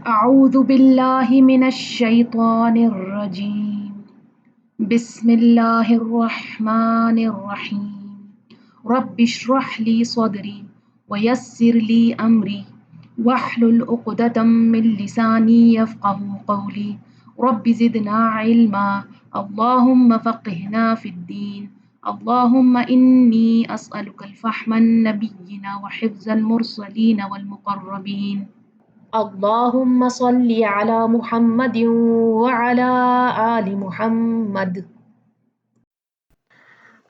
أعوذ بالله من الشيطان الرجيم بسم الله الرحمن الرحيم رب اشرح لي صدري ويسر لي أمري واحلل عقدة من لساني يفقه قولي رب زدنا علما اللهم فقهنا في الدين اللهم إني أسألك الفهم النبيين وحفظ المرسلين والمقربين اللهم صل على محمد وعلى آل محمد۔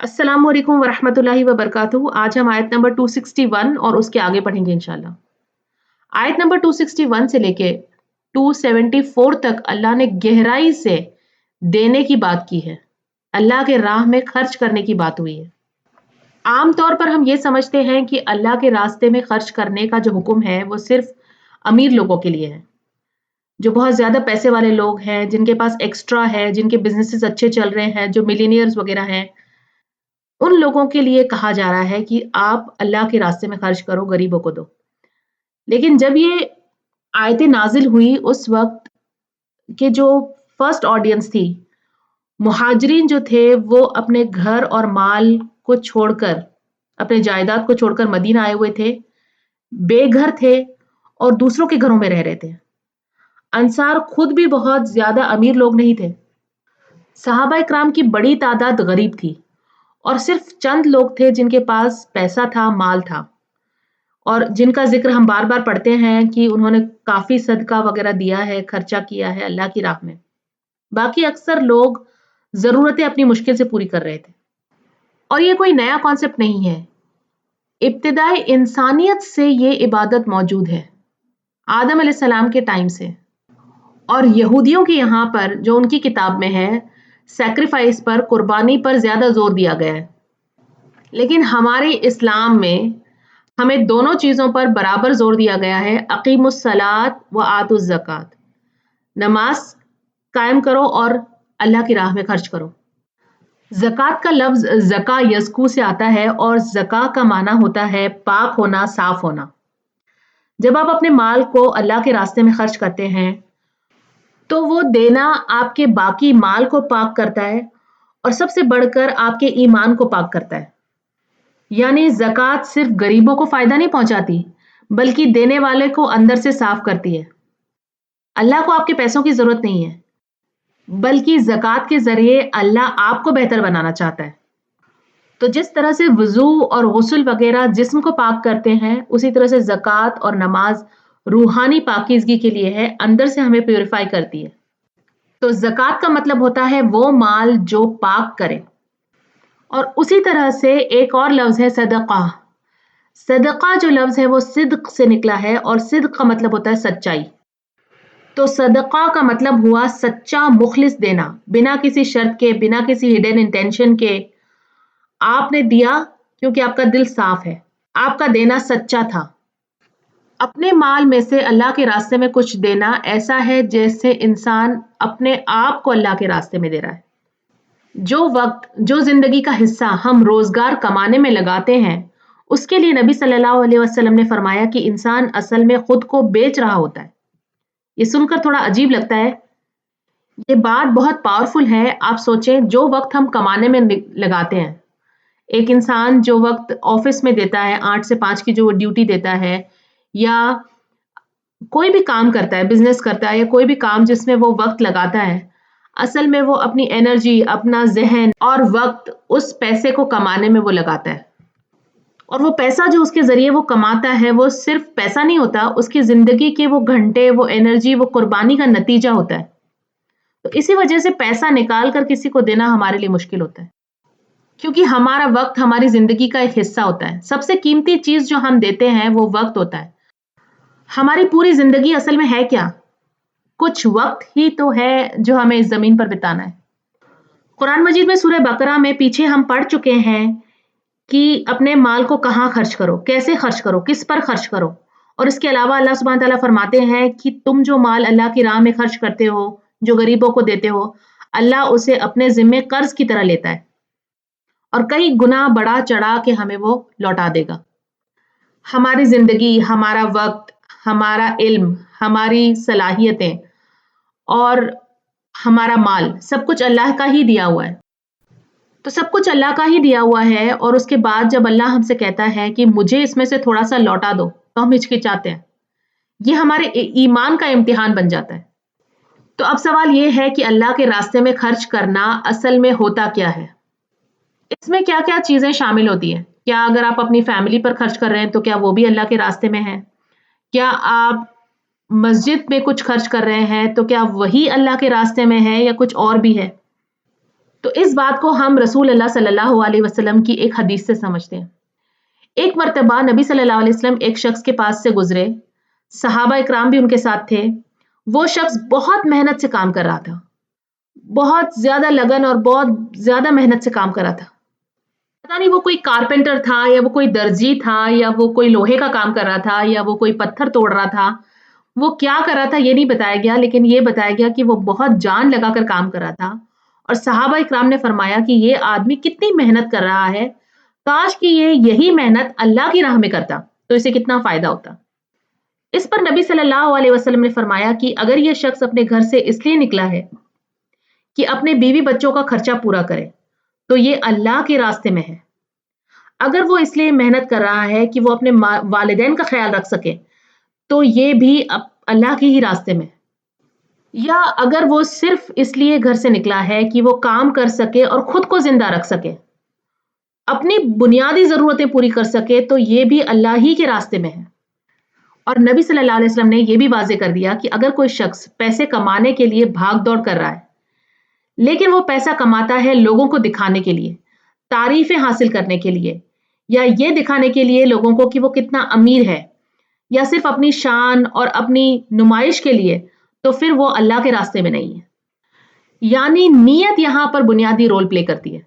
السلام علیکم ورحمۃ اللہ وبرکاتہ۔ آج ہم آیت نمبر 261 اور اس کے آگے پڑھیں گے انشاءاللہ۔ آیت نمبر 261 سے لے کے 274 تک اللہ نے گہرائی سے دینے کی بات کی ہے، اللہ کے راہ میں خرچ کرنے کی بات ہوئی ہے۔ عام طور پر ہم یہ سمجھتے ہیں کہ اللہ کے راستے میں خرچ کرنے کا جو حکم ہے وہ صرف امیر لوگوں کے لیے ہے، جو بہت زیادہ پیسے والے لوگ ہیں، جن کے پاس ایکسٹرا ہے، جن کے بزنسز اچھے چل رہے ہیں، جو ملینئرز وغیرہ ہیں، ان لوگوں کے لیے کہا جا رہا ہے کہ آپ اللہ کے راستے میں خرچ کرو، غریبوں کو دو۔ لیکن جب یہ آیتیں نازل ہوئی اس وقت کہ جو فرسٹ آڈینس تھی، مہاجرین جو تھے وہ اپنے گھر اور مال کو چھوڑ کر، اپنے جائیداد کو چھوڑ کر مدینہ آئے ہوئے تھے، بے گھر تھے اور دوسروں کے گھروں میں رہ رہے تھے۔ انصار خود بھی بہت زیادہ امیر لوگ نہیں تھے، صحابہ اکرام کی بڑی تعداد غریب تھی، اور صرف چند لوگ تھے جن کے پاس پیسہ تھا، مال تھا، اور جن کا ذکر ہم بار بار پڑھتے ہیں کہ انہوں نے کافی صدقہ وغیرہ دیا ہے، خرچہ کیا ہے اللہ کی راہ میں۔ باقی اکثر لوگ ضرورتیں اپنی مشکل سے پوری کر رہے تھے۔ اور یہ کوئی نیا کانسیپٹ نہیں ہے، ابتدائی انسانیت سے یہ عبادت موجود ہے، آدم علیہ السلام کے ٹائم سے۔ اور یہودیوں کے یہاں پر جو ان کی کتاب میں ہے، سیکریفائس پر، قربانی پر زیادہ زور دیا گیا ہے، لیکن ہمارے اسلام میں ہمیں دونوں چیزوں پر برابر زور دیا گیا ہے۔ اقیموا الصلاۃ وآتوا الزکوٰۃ، نماز قائم کرو اور اللہ کی راہ میں خرچ کرو۔ زکوٰۃ کا لفظ زکا یزکو سے آتا ہے، اور زکا کا معنی ہوتا ہے پاک ہونا، صاف ہونا۔ جب آپ اپنے مال کو اللہ کے راستے میں خرچ کرتے ہیں تو وہ دینا آپ کے باقی مال کو پاک کرتا ہے، اور سب سے بڑھ کر آپ کے ایمان کو پاک کرتا ہے۔ یعنی زکوٰۃ صرف غریبوں کو فائدہ نہیں پہنچاتی، بلکہ دینے والے کو اندر سے صاف کرتی ہے۔ اللہ کو آپ کے پیسوں کی ضرورت نہیں ہے، بلکہ زکوٰۃ کے ذریعے اللہ آپ کو بہتر بنانا چاہتا ہے۔ تو جس طرح سے وضو اور غسل وغیرہ جسم کو پاک کرتے ہیں، اسی طرح سے زکوٰۃ اور نماز روحانی پاکیزگی کے لیے ہے، اندر سے ہمیں پیوریفائی کرتی ہے۔ تو زکوٰۃ کا مطلب ہوتا ہے وہ مال جو پاک کرے۔ اور اسی طرح سے ایک اور لفظ ہے صدقہ۔ صدقہ جو لفظ ہے وہ صدق سے نکلا ہے، اور صدق کا مطلب ہوتا ہے سچائی۔ تو صدقہ کا مطلب ہوا سچا مخلص دینا، بنا کسی شرط کے، بنا کسی ہڈن انٹینشن کے۔ آپ نے دیا کیونکہ آپ کا دل صاف ہے، آپ کا دینا سچا تھا۔ اپنے مال میں سے اللہ کے راستے میں کچھ دینا ایسا ہے جیسے انسان اپنے آپ کو اللہ کے راستے میں دے رہا ہے۔ جو وقت، جو زندگی کا حصہ ہم روزگار کمانے میں لگاتے ہیں، اس کے لیے نبی صلی اللہ علیہ وسلم نے فرمایا کہ انسان اصل میں خود کو بیچ رہا ہوتا ہے۔ یہ سن کر تھوڑا عجیب لگتا ہے، یہ بات بہت پاورفل ہے۔ آپ سوچیں، جو وقت ہم کمانے میں لگاتے ہیں، ایک انسان جو وقت آفس میں دیتا ہے، 8 سے 5 کی جو ڈیوٹی دیتا ہے، یا کوئی بھی کام کرتا ہے، بزنس کرتا ہے، یا کوئی بھی کام جس میں وہ وقت لگاتا ہے، اصل میں وہ اپنی انرجی، اپنا ذہن اور وقت اس پیسے کو کمانے میں وہ لگاتا ہے۔ اور وہ پیسہ جو اس کے ذریعے وہ کماتا ہے، وہ صرف پیسہ نہیں ہوتا، اس کی زندگی کے وہ گھنٹے، وہ انرجی، وہ قربانی کا نتیجہ ہوتا ہے۔ تو اسی وجہ سے پیسہ نکال کر کسی کو دینا ہمارے لیے مشکل ہوتا ہے، کیونکہ ہمارا وقت ہماری زندگی کا ایک حصہ ہوتا ہے۔ سب سے قیمتی چیز جو ہم دیتے ہیں وہ وقت ہوتا ہے۔ ہماری پوری زندگی اصل میں ہے کیا؟ کچھ وقت ہی تو ہے جو ہمیں اس زمین پر بتانا ہے۔ قرآن مجید میں سورہ بقرہ میں پیچھے ہم پڑھ چکے ہیں کہ اپنے مال کو کہاں خرچ کرو، کیسے خرچ کرو، کس پر خرچ کرو۔ اور اس کے علاوہ اللہ سبحانہ تعالیٰ فرماتے ہیں کہ تم جو مال اللہ کی راہ میں خرچ کرتے ہو، جو غریبوں کو دیتے ہو، اللہ اسے اپنے ذمے قرض کی طرح لیتا ہے، اور کئی گنا بڑا چڑھا کے ہمیں وہ لوٹا دے گا۔ ہماری زندگی، ہمارا وقت، ہمارا علم، ہماری صلاحیتیں اور ہمارا مال سب کچھ اللہ کا ہی دیا ہوا ہے. تو سب کچھ اللہ کا ہی دیا ہوا ہے اور اس کے بعد جب اللہ ہم سے کہتا ہے کہ مجھے اس میں سے تھوڑا سا لوٹا دو تو ہم ہچکچاتے ہیں. یہ ہمارے ایمان کا امتحان بن جاتا ہے. تو اب سوال یہ ہے کہ اللہ کے راستے میں خرچ کرنا اصل میں ہوتا کیا ہے؟ اس میں کیا کیا چیزیں شامل ہوتی ہیں؟ کیا اگر آپ اپنی فیملی پر خرچ کر رہے ہیں تو کیا وہ بھی اللہ کے راستے میں ہے؟ کیا آپ مسجد میں کچھ خرچ کر رہے ہیں تو کیا وہی اللہ کے راستے میں ہے یا کچھ اور بھی ہے؟ تو اس بات کو ہم رسول اللہ صلی اللہ علیہ وسلم کی ایک حدیث سے سمجھتے ہیں. ایک مرتبہ نبی صلی اللہ علیہ وسلم ایک شخص کے پاس سے گزرے، صحابہ اکرام بھی ان کے ساتھ تھے. وہ شخص بہت محنت سے کام کر رہا تھا، بہت زیادہ لگن اور بہت زیادہ محنت سے کام کر رہا تھا. پتا نہیں وہ کوئی کارپینٹر تھا یا وہ کوئی درجی تھا یا وہ کوئی لوہے کا کام کر رہا تھا یا وہ کوئی پتھر توڑ رہا تھا. وہ کیا کر رہا تھا یہ نہیں بتایا گیا، لیکن یہ بتایا گیا کہ وہ بہت جان لگا کر کام کر رہا تھا. اور صحابہ اکرام نے فرمایا کہ یہ آدمی کتنی محنت کر رہا ہے، کاش کہ یہ یہی محنت اللہ کی راہ میں کرتا تو اسے کتنا فائدہ ہوتا. اس پر نبی صلی اللہ علیہ وسلم نے فرمایا کہ اگر یہ شخص اپنے گھر سے اس لیے نکلا ہے کہ اپنے بیوی بچوں کا خرچہ پورا کرے تو یہ اللہ کے راستے میں ہے. اگر وہ اس لیے محنت کر رہا ہے کہ وہ اپنے والدین کا خیال رکھ سکے تو یہ بھی اللہ کے ہی راستے میں. یا اگر وہ صرف اس لیے گھر سے نکلا ہے کہ وہ کام کر سکے اور خود کو زندہ رکھ سکے، اپنی بنیادی ضرورتیں پوری کر سکے تو یہ بھی اللہ ہی کے راستے میں ہے. اور نبی صلی اللہ علیہ وسلم نے یہ بھی واضح کر دیا کہ اگر کوئی شخص پیسے کمانے کے لیے بھاگ دوڑ کر رہا ہے لیکن وہ پیسہ کماتا ہے لوگوں کو دکھانے کے لیے، تعریفیں حاصل کرنے کے لیے، یا یہ دکھانے کے لیے لوگوں کو کہ وہ کتنا امیر ہے، یا صرف اپنی شان اور اپنی نمائش کے لیے، تو پھر وہ اللہ کے راستے میں نہیں ہے. یعنی نیت یہاں پر بنیادی رول پلے کرتی ہے.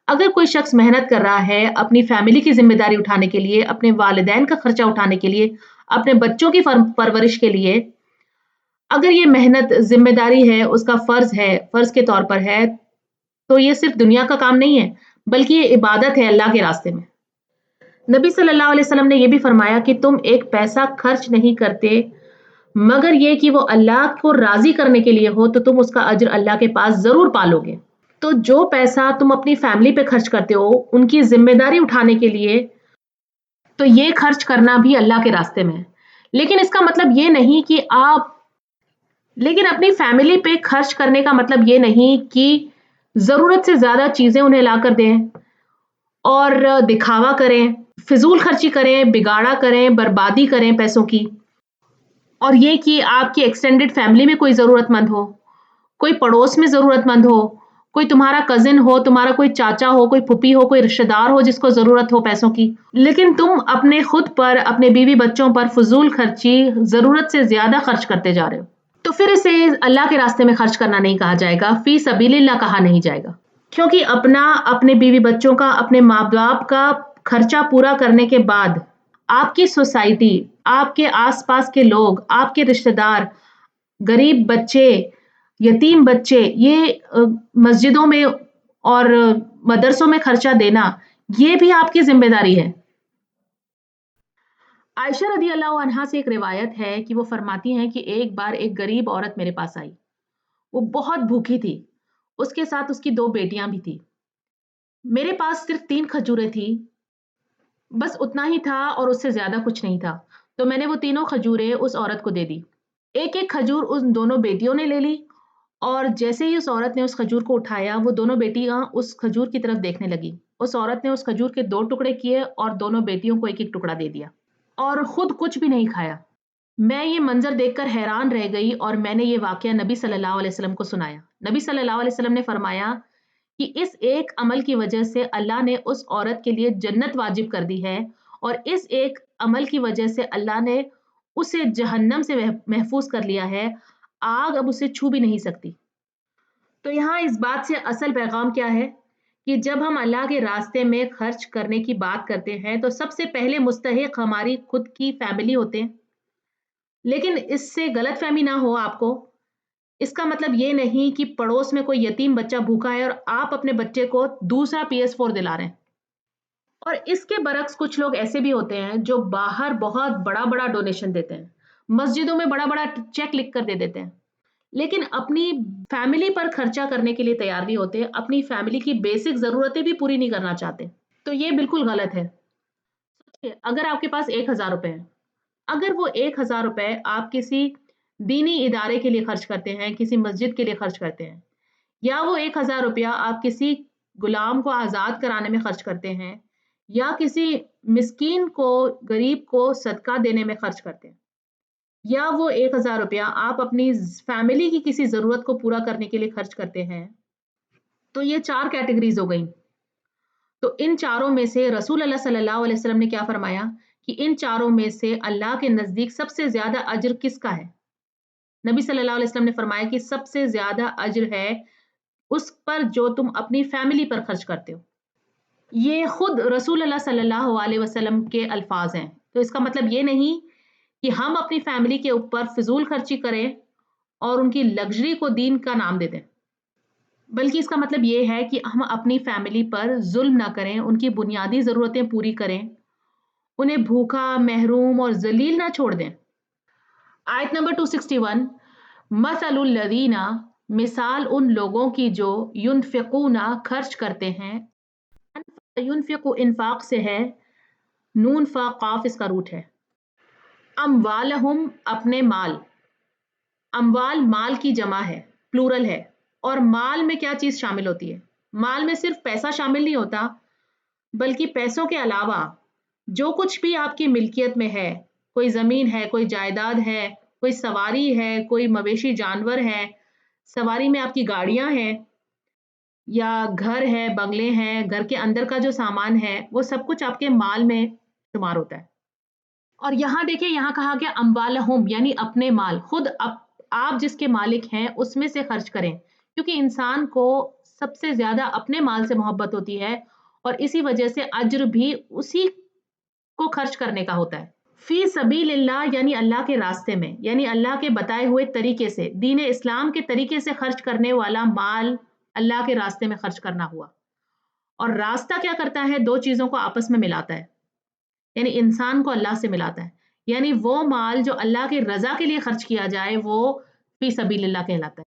اگر کوئی شخص محنت کر رہا ہے اپنی فیملی کی ذمہ داری اٹھانے کے لیے، اپنے والدین کا خرچہ اٹھانے کے لیے، اپنے بچوں کی پرورش کے لیے، اگر یہ محنت ذمہ داری ہے، اس کا فرض ہے، فرض کے طور پر ہے، تو یہ صرف دنیا کا کام نہیں ہے بلکہ یہ عبادت ہے اللہ کے راستے میں. نبی صلی اللہ علیہ وسلم نے یہ بھی فرمایا کہ تم ایک پیسہ خرچ نہیں کرتے مگر یہ کہ وہ اللہ کو راضی کرنے کے لیے ہو تو تم اس کا اجر اللہ کے پاس ضرور پالو گے. تو جو پیسہ تم اپنی فیملی پہ خرچ کرتے ہو ان کی ذمہ داری اٹھانے کے لیے، تو یہ خرچ کرنا بھی اللہ کے راستے میں ہے. لیکن اس کا مطلب یہ نہیں کہ لیکن اپنی فیملی پہ خرچ کرنے کا مطلب یہ نہیں کہ ضرورت سے زیادہ چیزیں انہیں لا کر دیں اور دکھاوا کریں، فضول خرچی کریں، بگاڑا کریں، بربادی کریں پیسوں کی. اور یہ کہ آپ کی ایکسٹینڈڈ فیملی میں کوئی ضرورت مند ہو، کوئی پڑوس میں ضرورت مند ہو، کوئی تمہارا کزن ہو، تمہارا کوئی چاچا ہو، کوئی پھپھی ہو، کوئی رشتہ دار ہو جس کو ضرورت ہو پیسوں کی، لیکن تم اپنے خود پر، اپنے بیوی بچوں پر فضول خرچی ضرورت سے زیادہ خرچ کرتے جا رہے ہو، تو پھر اسے اللہ کے راستے میں خرچ کرنا نہیں کہا جائے گا، فی سبیل اللہ کہا نہیں جائے گا. کیونکہ اپنے بیوی بچوں کا، اپنے ماں باپ کا خرچہ پورا کرنے کے بعد آپ کی سوسائٹی، آپ کے آس پاس کے لوگ، آپ کے رشتہ دار، غریب بچے، یتیم بچے، یہ مسجدوں میں اور مدرسوں میں خرچہ دینا یہ بھی آپ کی ذمہ داری ہے. عائشہ رضی اللہ عنہا سے ایک روایت ہے کہ وہ فرماتی ہیں کہ ایک بار ایک غریب عورت میرے پاس آئی. وہ بہت بھوکی تھی، اس کے ساتھ اس کی 2 بیٹیاں بھی تھی. میرے پاس صرف 3 کھجوریں تھی، بس اتنا ہی تھا اور اس سے زیادہ کچھ نہیں تھا. تو میں نے وہ تینوں کھجوریں اس عورت کو دے دی. ایک ایک کھجور ان دونوں بیٹیوں نے لے لی اور جیسے ہی اس عورت نے اس کھجور کو اٹھایا وہ دونوں بیٹیاں اس کھجور کی طرف دیکھنے لگی. اس عورت نے اس کھجور کے 2 ٹکڑے کیے اور دونوں بیٹیوں کو ایک ایک ٹکڑا دے دیا اور خود کچھ بھی نہیں کھایا. میں یہ منظر دیکھ کر حیران رہ گئی اور میں نے یہ واقعہ نبی صلی اللہ علیہ وسلم کو سنایا. نبی صلی اللہ علیہ وسلم نے فرمایا کہ اس ایک عمل کی وجہ سے اللہ نے اس عورت کے لیے جنت واجب کر دی ہے اور اس ایک عمل کی وجہ سے اللہ نے اسے جہنم سے محفوظ کر لیا ہے، آگ اب اسے چھو بھی نہیں سکتی. تو یہاں اس بات سے اصل پیغام کیا ہے کہ جب ہم اللہ کے راستے میں خرچ کرنے کی بات کرتے ہیں تو سب سے پہلے مستحق ہماری خود کی فیملی ہوتے ہیں. لیکن اس سے غلط فہمی نہ ہو آپ کو، اس کا مطلب یہ نہیں کہ پڑوس میں کوئی یتیم بچہ بھوکا ہے اور آپ اپنے بچے کو دوسرا PS4 دلا رہے ہیں اور اس کے برعکس کچھ لوگ ایسے بھی ہوتے ہیں جو باہر بہت بڑا بڑا ڈونیشن دیتے ہیں، مسجدوں میں بڑا بڑا چیک لکھ کر دے دیتے ہیں، لیکن اپنی فیملی پر خرچہ کرنے کے لیے تیار نہیں ہوتے، اپنی فیملی کی بیسک ضرورتیں بھی پوری نہیں کرنا چاہتے، تو یہ بالکل غلط ہے۔ سوچئے، اگر آپ کے پاس 1,000 روپے ہیں، اگر وہ 1,000 روپے آپ کسی دینی ادارے کے لیے خرچ کرتے ہیں، کسی مسجد کے لیے خرچ کرتے ہیں، یا وہ 1,000 روپیہ آپ کسی غلام کو آزاد کرانے میں خرچ کرتے ہیں، یا کسی مسکین کو، غریب کو صدقہ دینے میں خرچ کرتے ہیں، یا وہ 1,000 روپیہ آپ اپنی فیملی کی کسی ضرورت کو پورا کرنے کے لیے خرچ کرتے ہیں، تو یہ 4 کیٹیگریز ہو گئیں۔ تو ان چاروں میں سے رسول اللہ صلی اللہ علیہ وسلم نے کیا فرمایا کہ ان چاروں میں سے اللہ کے نزدیک سب سے زیادہ اجر کس کا ہے؟ نبی صلی اللہ علیہ وسلم نے فرمایا کہ سب سے زیادہ اجر ہے اس پر جو تم اپنی فیملی پر خرچ کرتے ہو۔ یہ خود رسول اللہ صلی اللہ علیہ وسلم کے الفاظ ہیں، تو اس کا مطلب یہ نہیں کہ ہم اپنی فیملی کے اوپر فضول خرچی کریں اور ان کی لگژری کو دین کا نام دے دیں، بلکہ اس کا مطلب یہ ہے کہ ہم اپنی فیملی پر ظلم نہ کریں، ان کی بنیادی ضرورتیں پوری کریں، انہیں بھوکا، محروم اور ذلیل نہ چھوڑ دیں۔ آیت نمبر 261، مثل الذین، مثال ان لوگوں کی جو ینفقون، خرچ کرتے ہیں، ینفق انفاق سے ہے، نون فا قاف اس کا روٹ ہے، اموالہم اپنے مال، اموال مال کی جمع ہے، پلورل ہے، اور مال میں کیا چیز شامل ہوتی ہے؟ مال میں صرف پیسہ شامل نہیں ہوتا، بلکہ پیسوں کے علاوہ جو کچھ بھی آپ کی ملکیت میں ہے، کوئی زمین ہے، کوئی جائیداد ہے، کوئی سواری ہے، کوئی مویشی جانور ہے، سواری میں آپ کی گاڑیاں ہیں، یا گھر ہے، بنگلے ہیں، گھر کے اندر کا جو سامان ہے، وہ سب کچھ آپ کے مال میں شمار ہوتا ہے۔ اور یہاں دیکھیں، یہاں کہا گیا اموالہم، یعنی اپنے مال، خود آپ جس کے مالک ہیں اس میں سے خرچ کریں، کیونکہ انسان کو سب سے زیادہ اپنے مال سے محبت ہوتی ہے، اور اسی وجہ سے اجر بھی اسی کو خرچ کرنے کا ہوتا ہے۔ فی سبیل اللہ، یعنی اللہ کے راستے میں، یعنی اللہ کے بتائے ہوئے طریقے سے، دین اسلام کے طریقے سے خرچ کرنے والا مال اللہ کے راستے میں خرچ کرنا ہوا۔ اور راستہ کیا کرتا ہے؟ 2 چیزوں کو آپس میں ملاتا ہے، یعنی انسان کو اللہ سے ملاتا ہے، یعنی وہ مال جو اللہ کی رضا کے لیے خرچ کیا جائے وہ فی سبیل اللہ کہلاتا ہے۔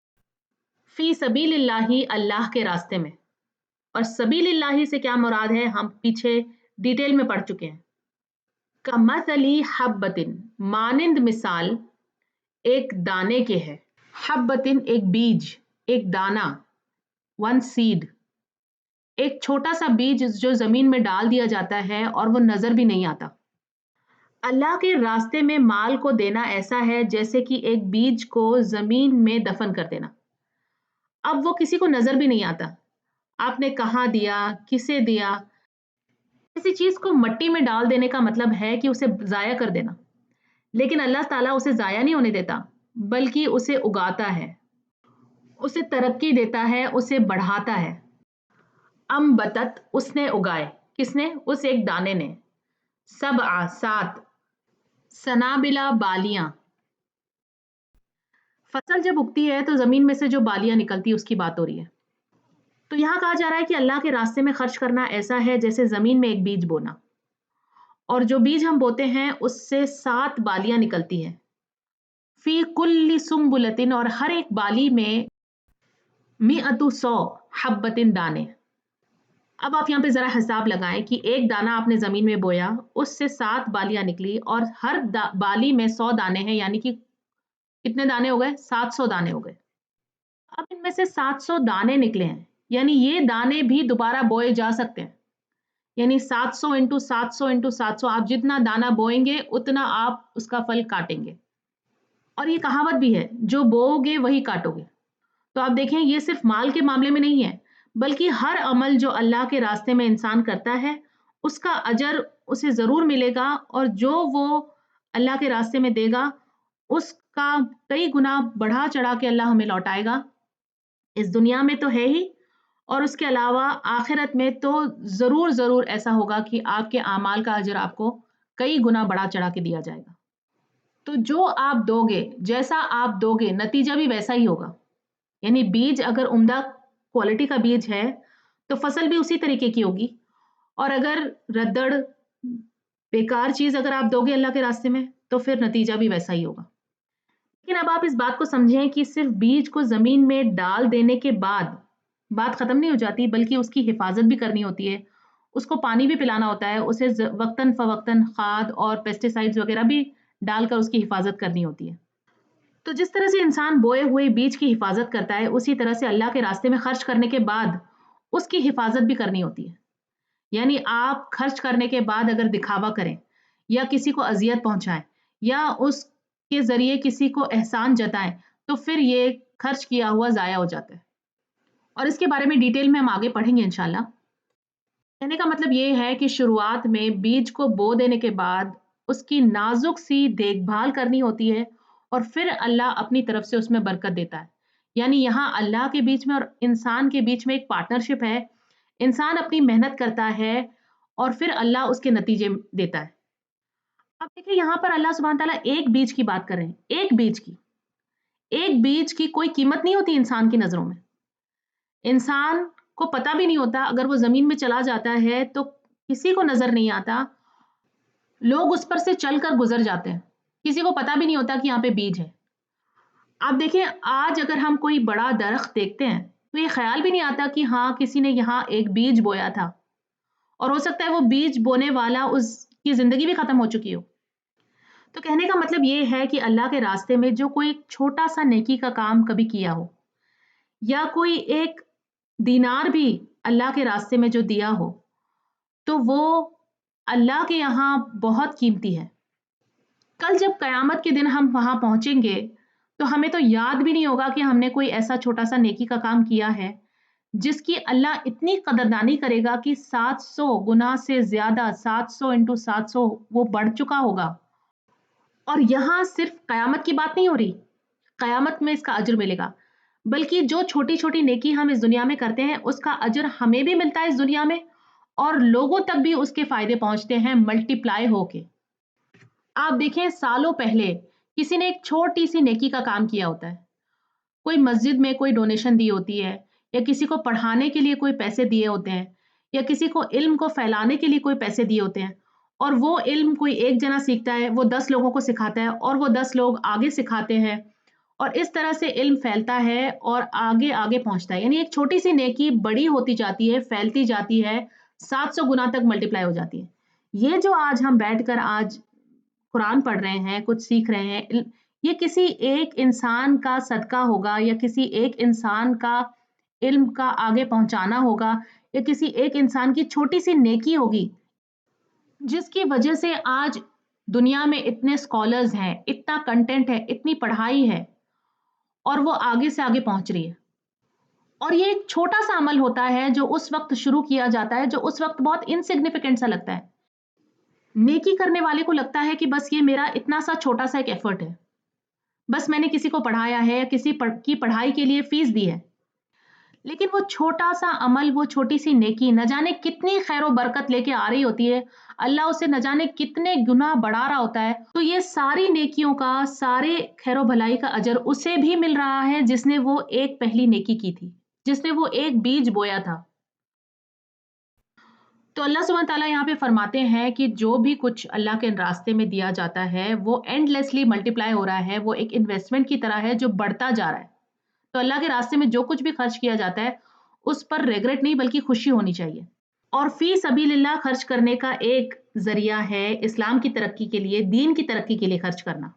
فی سبیل اللہ، اللہ کے راستے میں، اور سبیل اللہ سے کیا مراد ہے ہم پیچھے ڈیٹیل میں پڑھ چکے ہیں۔ کمثل حبۃ، مانند مثال ایک دانے کے ہے، حبۃ ایک بیج، ایک دانہ، ون سیڈ، ایک چھوٹا سا بیج جو زمین میں ڈال دیا جاتا ہے اور وہ نظر بھی نہیں آتا۔ اللہ کے راستے میں مال کو دینا ایسا ہے جیسے کہ ایک بیج کو زمین میں دفن کر دینا، اب وہ کسی کو نظر بھی نہیں آتا، آپ نے کہاں دیا، کسے دیا۔ کسی چیز کو مٹی میں ڈال دینے کا مطلب ہے کہ اسے ضائع کر دینا، لیکن اللہ تعالیٰ اسے ضائع نہیں ہونے دیتا، بلکہ اسے اگاتا ہے، اسے ترقی دیتا ہے، اسے بڑھاتا ہے۔ امبتت، اس نے اگائے، کس نے؟ اس ایک دانے نے، 7 سنابلا، بالیاں، فصل جب اگتی ہے تو زمین میں سے جو بالیاں نکلتی ہے اس کی بات ہو رہی ہے۔ تو یہاں کہا جا رہا ہے کہ اللہ کے راستے میں خرچ کرنا ایسا ہے جیسے زمین میں ایک بیج بونا، اور جو بیج ہم بوتے ہیں اس سے 7 بالیاں نکلتی ہیں، فی کل سنبلتن، اور ہر ایک بالی میں 100 حبتن، دانے۔ اب آپ یہاں پہ ذرا حساب لگائیں کہ ایک دانہ آپ نے زمین میں بویا، اس سے 7 بالیاں نکلی، اور ہر بالی میں 100 دانے ہیں، یعنی کہ کتنے دانے ہو گئے؟ 700 دانے ہو گئے۔ اب ان میں سے 700 دانے نکلے ہیں، یعنی یہ دانے بھی دوبارہ بوئے جا سکتے ہیں، یعنی 700 انٹو 700 انٹو 700، آپ جتنا دانہ بوئیں گے اتنا آپ اس کا پھل کاٹیں گے۔ اور یہ کہاوت بھی ہے، جو بوؤ گے وہی کاٹو گے۔ تو آپ دیکھیں یہ صرف مال کے معاملے میں نہیں ہے، بلکہ ہر عمل جو اللہ کے راستے میں انسان کرتا ہے اس کا اجر اسے ضرور ملے گا، اور جو وہ اللہ کے راستے میں دے گا اس کا کئی گنا بڑھا چڑھا کے اللہ ہمیں لوٹائے گا، اس دنیا میں تو ہے ہی، اور اس کے علاوہ آخرت میں تو ضرور ضرور ایسا ہوگا کہ آپ کے اعمال کا اجر آپ کو کئی گنا بڑھا چڑھا کے دیا جائے گا۔ تو جو آپ دو گے، جیسا آپ دو گے، نتیجہ بھی ویسا ہی ہوگا، یعنی بیج اگر عمدہ کوالٹی کا بیج ہے تو فصل بھی اسی طریقے کی ہوگی، اور اگر ردڑ بیکار چیز اگر آپ دو گے اللہ کے راستے میں تو پھر نتیجہ بھی ویسا ہی ہوگا. لیکن اب آپ اس بات کو سمجھیں کہ صرف بیج کو زمین میں ڈال دینے کے بعد بات ختم نہیں ہو جاتی، بلکہ اس کی حفاظت بھی کرنی ہوتی ہے. اس کو پانی بھی پلانا ہوتا ہے، اسے وقتاً فوقتاً کھاد اور پیسٹی سائڈز وغیرہ بھی ڈال کر اس کی حفاظت کرنی ہوتی ہے. تو جس طرح سے انسان بوئے ہوئے بیج کی حفاظت کرتا ہے، اسی طرح سے اللہ کے راستے میں خرچ کرنے کے بعد اس کی حفاظت بھی کرنی ہوتی ہے. یعنی آپ خرچ کرنے کے بعد اگر دکھاوا کریں یا کسی کو اذیت پہنچائیں یا اس کے ذریعے کسی کو احسان جتائیں تو پھر یہ خرچ کیا ہوا ضائع ہو جاتا ہے. اور اس کے بارے میں ڈیٹیل میں ہم آگے پڑھیں گے انشاءاللہ. کہنے کا مطلب یہ ہے کہ شروعات میں بیج کو بو دینے کے بعد اس کی نازک سی دیکھ بھال کرنی ہوتی ہے اور پھر اللہ اپنی طرف سے اس میں برکت دیتا ہے. یعنی یہاں اللہ کے بیچ میں اور انسان کے بیچ میں ایک پارٹنرشپ ہے. انسان اپنی محنت کرتا ہے اور پھر اللہ اس کے نتیجے دیتا ہے. اب دیکھیں یہاں پر اللہ سبحانہ تعالیٰ ایک بیج کی بات کر رہے ہیں. ایک بیج کی کوئی قیمت نہیں ہوتی انسان کی نظروں میں. انسان کو پتا بھی نہیں ہوتا، اگر وہ زمین میں چلا جاتا ہے تو کسی کو نظر نہیں آتا، لوگ اس پر سے چل کر گزر جاتے ہیں، کسی کو پتا بھی نہیں ہوتا کہ یہاں پہ بیج ہے. آپ دیکھیں آج اگر ہم کوئی بڑا درخت دیکھتے ہیں تو یہ خیال بھی نہیں آتا کہ ہاں کسی نے یہاں ایک بیج بویا تھا، اور ہو سکتا ہے وہ بیج بونے والا اس کی زندگی بھی ختم ہو چکی ہو. تو کہنے کا مطلب یہ ہے کہ اللہ کے راستے میں جو کوئی چھوٹا سا نیکی کا کام کبھی کیا ہو یا کوئی ایک دینار بھی اللہ کے راستے میں جو دیا ہو تو وہ اللہ کے یہاں بہت قیمتی ہے. کل جب قیامت کے دن ہم وہاں پہنچیں گے تو ہمیں تو یاد بھی نہیں ہوگا کہ ہم نے کوئی ایسا چھوٹا سا نیکی کا کام کیا ہے جس کی اللہ اتنی قدردانی کرے گا کہ 700 گنا سے زیادہ 700 انٹو 700 وہ بڑھ چکا ہوگا. اور یہاں صرف قیامت کی بات نہیں ہو رہی، قیامت میں اس کا اجر ملے گا، بلکہ جو چھوٹی چھوٹی نیکی ہم اس دنیا میں کرتے ہیں اس کا اجر ہمیں بھی ملتا ہے اس دنیا میں اور لوگوں تک بھی اس کے فائدے پہنچتے ہیں ملٹی پلائی ہو کے. آپ دیکھیں سالوں پہلے کسی نے ایک چھوٹی سی نیکی کا کام کیا ہوتا ہے، کوئی مسجد میں کوئی ڈونیشن دی ہوتی ہے یا کسی کو پڑھانے کے لیے کوئی پیسے دیے ہوتے ہیں یا کسی کو علم کو پھیلانے کے لیے کوئی پیسے دیے ہوتے ہیں، اور وہ علم کوئی ایک جنا سیکھتا ہے، وہ 10 لوگوں کو سکھاتا ہے اور وہ 10 لوگ آگے سکھاتے ہیں اور اس طرح سے علم پھیلتا ہے اور آگے آگے پہنچتا ہے. یعنی ایک چھوٹی سی نیکی بڑی ہوتی جاتی ہے، پھیلتی جاتی ہے، 700 گنا تک ملٹیپلائی ہو جاتی ہے. یہ جو آج ہم بیٹھ کر آج قرآن پڑھ رہے ہیں، کچھ سیکھ رہے ہیں، یہ کسی ایک انسان کا صدقہ ہوگا یا کسی ایک انسان کا علم کا آگے پہنچانا ہوگا یا کسی ایک انسان کی چھوٹی سی نیکی ہوگی جس کی وجہ سے آج دنیا میں اتنے اسکالرز ہیں، اتنا کنٹینٹ ہے، اتنی پڑھائی ہے اور وہ آگے سے آگے پہنچ رہی ہے. اور یہ ایک چھوٹا سا عمل ہوتا ہے جو اس وقت شروع کیا جاتا ہے، جو اس وقت بہت انسگنیفیکنٹ سا لگتا ہے. نیکی کرنے والے کو لگتا ہے کہ بس یہ میرا اتنا سا چھوٹا سا ایک ایفرٹ ہے، بس میں نے کسی کو پڑھایا ہے یا کسی کی پڑھائی کے لیے فیس دی ہے. لیکن وہ چھوٹا سا عمل، وہ چھوٹی سی نیکی نہ جانے کتنی خیر و برکت لے کے آ رہی ہوتی ہے، اللہ اسے نہ جانے کتنے گنا بڑھا رہا ہوتا ہے. تو یہ ساری نیکیوں کا، سارے خیر و بھلائی کا اجر اسے بھی مل رہا ہے جس نے وہ ایک پہلی نیکی کی تھی، جس نے وہ ایک بیج بویا تھا. تو اللہ سبحانہ تعالیٰ یہاں پہ فرماتے ہیں کہ جو بھی کچھ اللہ کے راستے میں دیا جاتا ہے وہ اینڈ لیسلی ملٹیپلائی ہو رہا ہے، وہ ایک انویسٹمنٹ کی طرح ہے جو بڑھتا جا رہا ہے. تو اللہ کے راستے میں جو کچھ بھی خرچ کیا جاتا ہے اس پر ریگریٹ نہیں بلکہ خوشی ہونی چاہیے. اور فی سبیل اللہ خرچ کرنے کا ایک ذریعہ ہے اسلام کی ترقی کے لیے، دین کی ترقی کے لیے خرچ کرنا.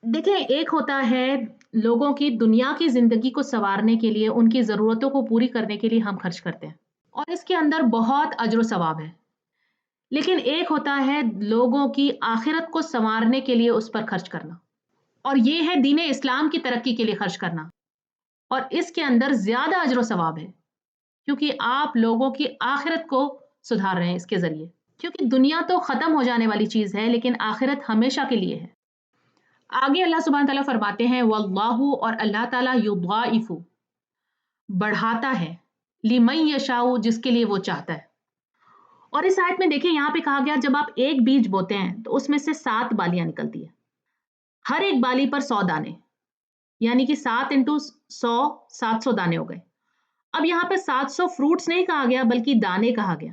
دیکھیں ایک ہوتا ہے لوگوں کی دنیا کی زندگی کو سنوارنے کے لیے، ان کی ضرورتوں کو پوری کرنے کے لیے ہم خرچ کرتے ہیں اور اس کے اندر بہت اجر و ثواب ہے. لیکن ایک ہوتا ہے لوگوں کی آخرت کو سنوارنے کے لیے اس پر خرچ کرنا، اور یہ ہے دین اسلام کی ترقی کے لیے خرچ کرنا، اور اس کے اندر زیادہ اجر و ثواب ہے کیونکہ آپ لوگوں کی آخرت کو سدھار رہے ہیں اس کے ذریعے. کیونکہ دنیا تو ختم ہو جانے والی چیز ہے لیکن آخرت ہمیشہ کے لیے ہے. آگے اللہ سبحانہ تعالیٰ فرماتے ہیں واللہ، اور اللہ تعالیٰ یضاعف، بڑھاتا ہے، لمن یشاء، جس کے لیے وہ چاہتا ہے. اور اس آیت میں دیکھیں یہاں پہ کہا گیا جب آپ ایک بیج بوتے ہیں تو اس میں سے 7 بالیاں نکلتی ہیں، ہر ایک بالی پر 100 دانے، یعنی کہ 7 انٹو 100 700 دانے ہو گئے. اب یہاں پہ 700 فروٹس نہیں کہا گیا بلکہ دانے کہا گیا.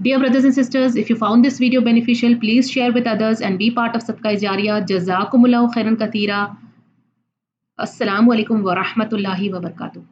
Dear brothers and sisters, if you found this video beneficial, please share with others and be part of Sadaqah Jariyah. Jazakumullahu khairan katheera. Assalamu alaikum wa rahmatullahi wa barakatuh.